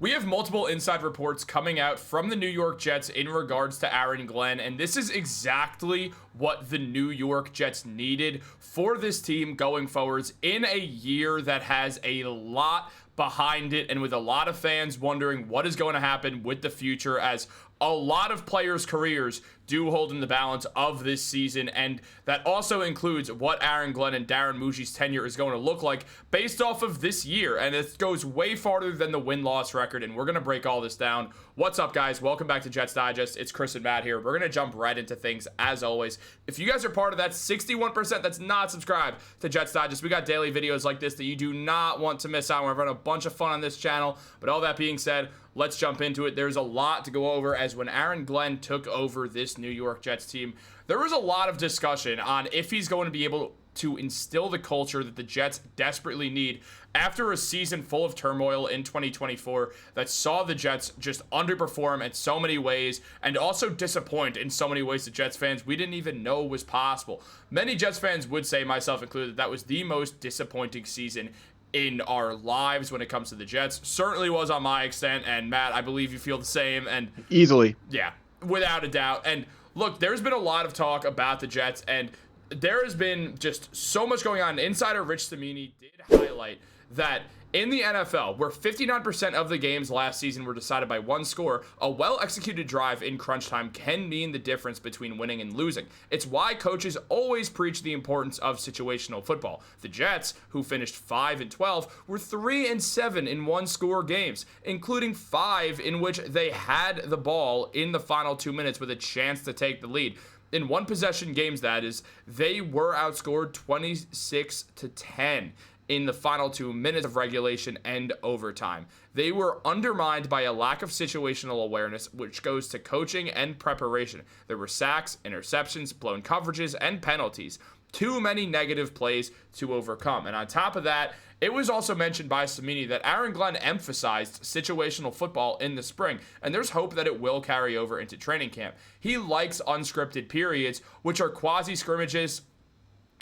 We have multiple inside reports coming out from the New York Jets in regards to Aaron Glenn, and this is exactly what the New York Jets needed for this team going forwards in a year that has a lot behind it, and with a lot of fans wondering what is going to happen with the future, as a lot of players' careers do hold in the balance of this season, and that also includes what Aaron Glenn and Darren Mougey's tenure is going to look like based off of this year, and it goes way farther than the win-loss record, and we're going to break all this down. What's up, guys? Welcome back to Jets Digest. It's Chris and Matt here. We're going to jump right into things, as always. If you guys are part of that 61% that's not subscribed to Jets Digest, we got daily videos like this that you do not want to miss out. We're having a bunch of fun on this channel, but all that being said, let's jump into it. There's a lot to go over, as when Aaron Glenn took over this New York Jets team, there was a lot of discussion on if he's going to be able to instill the culture that the Jets desperately need after a season full of turmoil in 2024 that saw the Jets just underperform in so many ways and also disappoint in so many ways to Jets fans we didn't even know was possible. Many Jets fans would say, myself included, that was the most disappointing season in our lives when it comes to the Jets. Certainly was on my extent, and Matt, I believe you feel the same. And easily. Yeah, without a doubt. And look, there's been a lot of talk about the Jets, and there has been just so much going on. Insider Rich Cimini did highlight that in the NFL, where 59% of the games last season were decided by one score, a well-executed drive in crunch time can mean the difference between winning and losing. It's why coaches always preach the importance of situational football. The Jets, who finished 5-12, were 3-7 in one-score games, including 5 in which they had the ball in the final 2 minutes with a chance to take the lead. In one-possession games, that is, they were outscored 26-10 in the final 2 minutes of regulation and overtime. They were undermined by a lack of situational awareness, which goes to coaching and preparation. There were sacks, interceptions, blown coverages, and penalties. Too many negative plays to overcome. And on top of that, it was also mentioned by Cimini that Aaron Glenn emphasized situational football in the spring, and there's hope that it will carry over into training camp. He likes unscripted periods, which are quasi-scrimmages.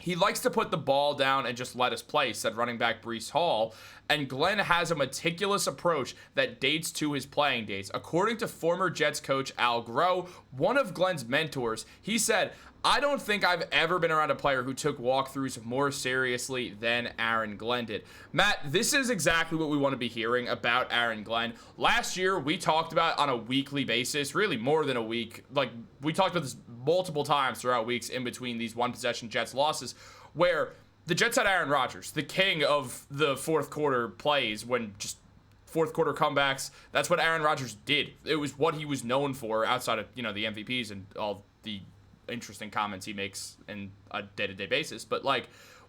He likes to put the ball down and just let us play, said running back Breece Hall. And Glenn has a meticulous approach that dates to his playing days. According to former Jets coach Al Groh, one of Glenn's mentors, he said, "I don't think I've ever been around a player who took walkthroughs more seriously than Aaron Glenn did." Matt, this is exactly what we want to be hearing about Aaron Glenn. Last year, we talked about on a weekly basis, really more than a week. Like, we talked about this multiple times throughout weeks in between these one-possession Jets losses, where the Jets had Aaron Rodgers, the king of the fourth quarter plays, when just fourth quarter comebacks. That's what Aaron Rodgers did. It was what he was known for outside of, the MVPs and all the interesting comments he makes in a day-to-day basis. But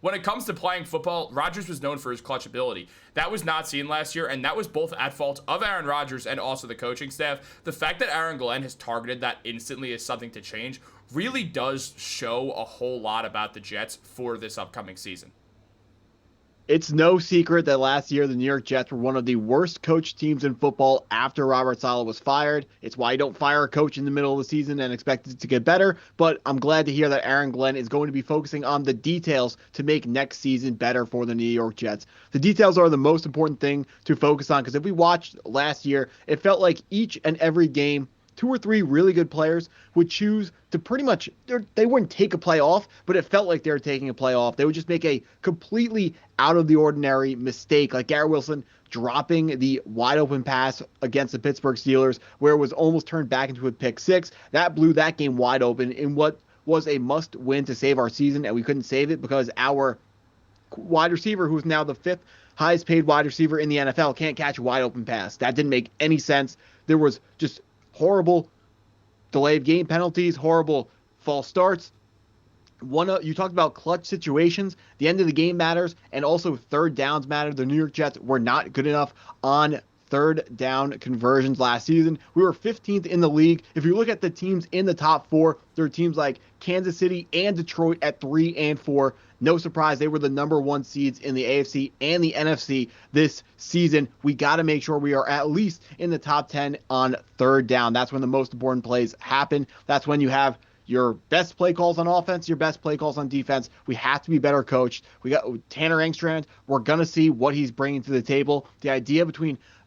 when it comes to playing football, Rodgers was known for his clutch ability. That was not seen last year, and that was both at fault of Aaron Rodgers and also the coaching staff. The fact that Aaron Glenn has targeted that instantly as something to change really does show a whole lot about the Jets for this upcoming season. It's no secret that last year the New York Jets were one of the worst coached teams in football after Robert Saleh was fired. It's why you don't fire a coach in the middle of the season and expect it to get better. But I'm glad to hear that Aaron Glenn is going to be focusing on the details to make next season better for the New York Jets. The details are the most important thing to focus on, because if we watched last year, it felt like each and every game, 2 or 3 really good players would choose to pretty much, they wouldn't take a play off, but it felt like they were taking a play off. They would just make a completely out of the ordinary mistake, like Garrett Wilson dropping the wide open pass against the Pittsburgh Steelers, where it was almost turned back into a pick six. That blew that game wide open in what was a must win to save our season, and we couldn't save it because our wide receiver, who's now the 5th highest paid wide receiver in the NFL, can't catch a wide open pass. That didn't make any sense. There was just horrible delayed game penalties, horrible false starts. You talked about clutch situations. The end of the game matters, and also third downs matter. The New York Jets were not good enough on third down conversions last season. We were 15th in the league. If you look at the teams in the top 4, there are teams like Kansas City and Detroit at 3 and 4. No surprise, they were the number 1 seeds in the AFC and the NFC this season. We got to make sure we are at least in the top 10 on third down. That's when the most important plays happen. That's when you have your best play calls on offense, your best play calls on defense. We have to be better coached. We got Tanner Engstrand. We're going to see what he's bringing to the table. The idea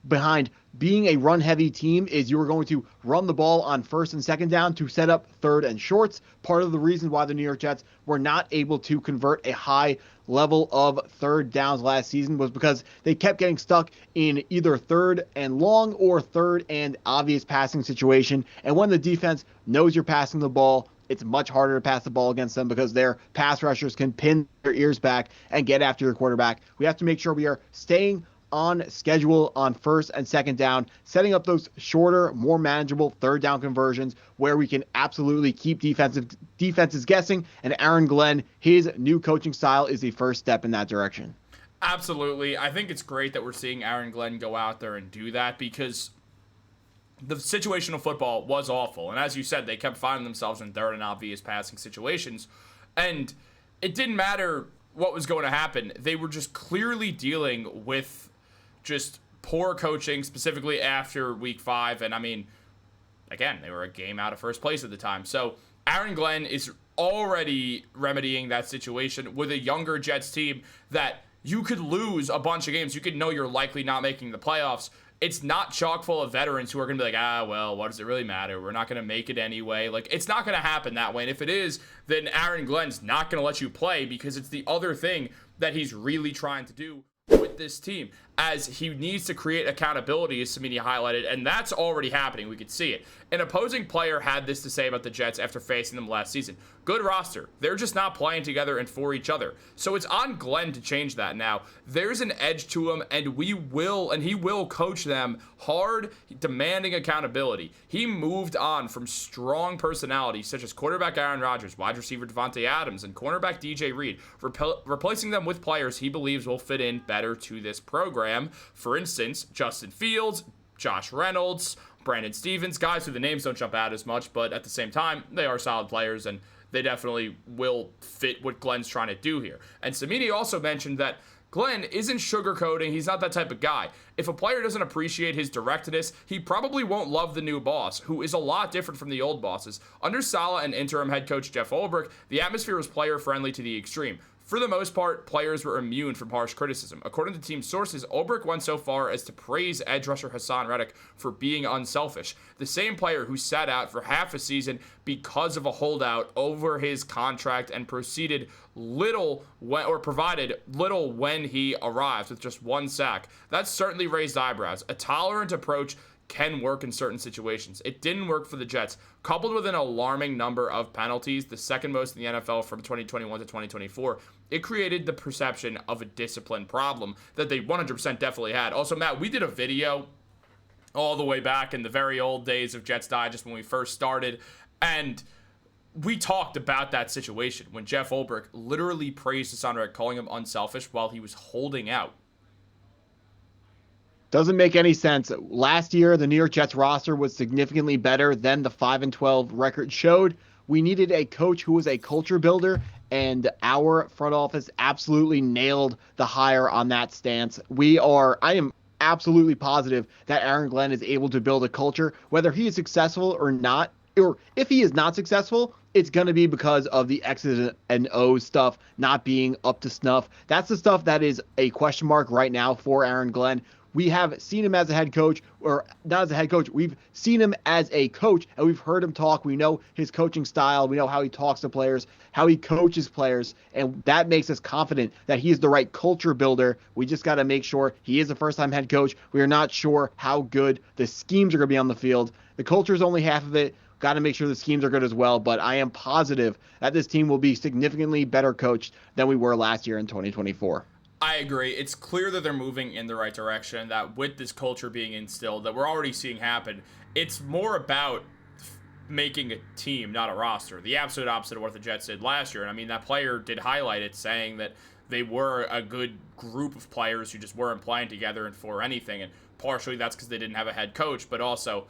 behind being a run-heavy team is you are going to run the ball on first and second down to set up third and shorts. Part of the reason why the New York Jets were not able to convert a high level of third downs last season was because they kept getting stuck in either third and long or third and obvious passing situation. And when the defense knows you're passing the ball, it's much harder to pass the ball against them because their pass rushers can pin their ears back and get after your quarterback. We have to make sure we are staying on schedule on first and second down, setting up those shorter, more manageable third down conversions where we can absolutely keep defenses guessing. And Aaron Glenn, his new coaching style is the first step in that direction. Absolutely. I think it's great that we're seeing Aaron Glenn go out there and do that because the situational football was awful. And as you said, they kept finding themselves in third and obvious passing situations. And it didn't matter what was going to happen. They were just clearly dealing with just poor coaching, specifically after week 5. And I mean, again, they were a game out of first place at the time. So Aaron Glenn is already remedying that situation with a younger Jets team that you could lose a bunch of games. You could know you're likely not making the playoffs. It's not chock full of veterans who are going to be like, well, what does it really matter? We're not going to make it anyway. Like, it's not going to happen that way. And if it is, then Aaron Glenn's not going to let you play because it's the other thing that he's really trying to do with this team, as he needs to create accountability, as Samini highlighted, and that's already happening. We could see it. An opposing player had this to say about the Jets after facing them last season. Good roster. They're just not playing together and for each other. So it's on Glenn to change that now. There's an edge to him, and he will coach them hard, demanding accountability. He moved on from strong personalities such as quarterback Aaron Rodgers, wide receiver Devontae Adams, and cornerback DJ Reed, replacing them with players he believes will fit in better to this program. For instance, Justin Fields, Josh Reynolds, Brandon Stevens, guys who the names don't jump out as much, but at the same time, they are solid players, and they definitely will fit what Glenn's trying to do here. And Samini also mentioned that Glenn isn't sugarcoating. He's not that type of guy. If a player doesn't appreciate his directness, he probably won't love the new boss, who is a lot different from the old bosses. Under Saleh and interim head coach Jeff Ulbrich, the atmosphere was player-friendly to the extreme. For the most part, players were immune from harsh criticism. According to team sources, Ulbrich went so far as to praise edge rusher Hassan Reddick for being unselfish. The same player who sat out for half a season because of a holdout over his contract and provided little when he arrived with just one sack. That certainly raised eyebrows. A tolerant approach can work in certain situations. It didn't work for the Jets. Coupled with an alarming number of penalties, the second most in the NFL from 2021 to 2024, it created the perception of a discipline problem that they 100% definitely had. Also, Matt, we did a video all the way back in the very old days of Jets Digest when we first started, and we talked about that situation when Jeff Ulbrich literally praised Hassan Reddick, calling him unselfish while he was holding out. Doesn't make any sense. Last year, the New York Jets roster was significantly better than the 5-12 record showed. We needed a coach who was a culture builder, and our front office absolutely nailed the hire on that stance. I am absolutely positive that Aaron Glenn is able to build a culture, whether he is successful or not, or if he is not successful, it's going to be because of the X's and O's stuff not being up to snuff. That's the stuff that is a question mark right now for Aaron Glenn. We have seen him as a head coach, or not as a head coach. We've seen him as a coach, and we've heard him talk. We know his coaching style. We know how he talks to players, how he coaches players, and that makes us confident that he is the right culture builder. We just got to make sure he is a first-time head coach. We are not sure how good the schemes are going to be on the field. The culture is only half of it. Got to make sure the schemes are good as well, but I am positive that this team will be significantly better coached than we were last year in 2024. I agree. It's clear that they're moving in the right direction, that with this culture being instilled, that we're already seeing happen. It's more about making a team, not a roster. The absolute opposite of what the Jets did last year. And I mean, that player did highlight it, saying that they were a good group of players who just weren't playing together and for anything. And partially that's because they didn't have a head coach, but also,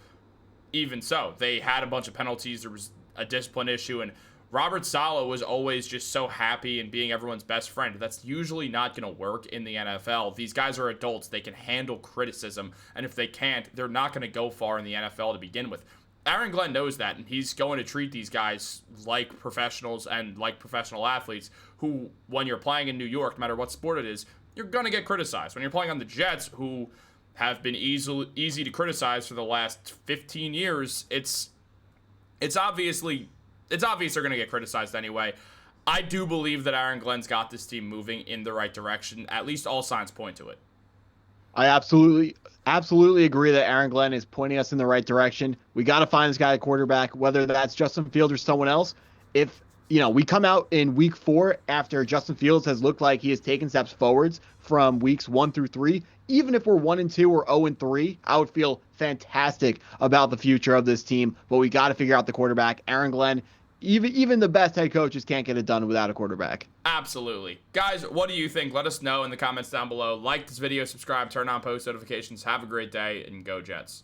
even so, they had a bunch of penalties. There was a discipline issue, and Robert Saleh was always just so happy and being everyone's best friend. That's usually not going to work in the NFL. These guys are adults. They can handle criticism, and if they can't, they're not going to go far in the NFL to begin with. Aaron Glenn knows that, and he's going to treat these guys like professionals and like professional athletes who, when you're playing in New York, no matter what sport it is, you're going to get criticized. When you're playing on the Jets, who have been easy to criticize for the last 15 years, it's obvious they're going to get criticized anyway. I do believe that Aaron Glenn's got this team moving in the right direction. At least all signs point to it. I absolutely agree that Aaron Glenn is pointing us in the right direction. We got to find this guy at quarterback, whether that's Justin Fields or someone else. If we come out in week 4 after Justin Fields has looked like he has taken steps forwards from weeks 1 through 3, even if we're 1-2 or 0-3, I would feel fantastic about the future of this team. But we got to figure out the quarterback. Aaron Glenn, even the best head coaches can't get it done without a quarterback. Absolutely. Guys, what do you think? Let us know in the comments down below. Like this video, subscribe, turn on post notifications. Have a great day, and go Jets.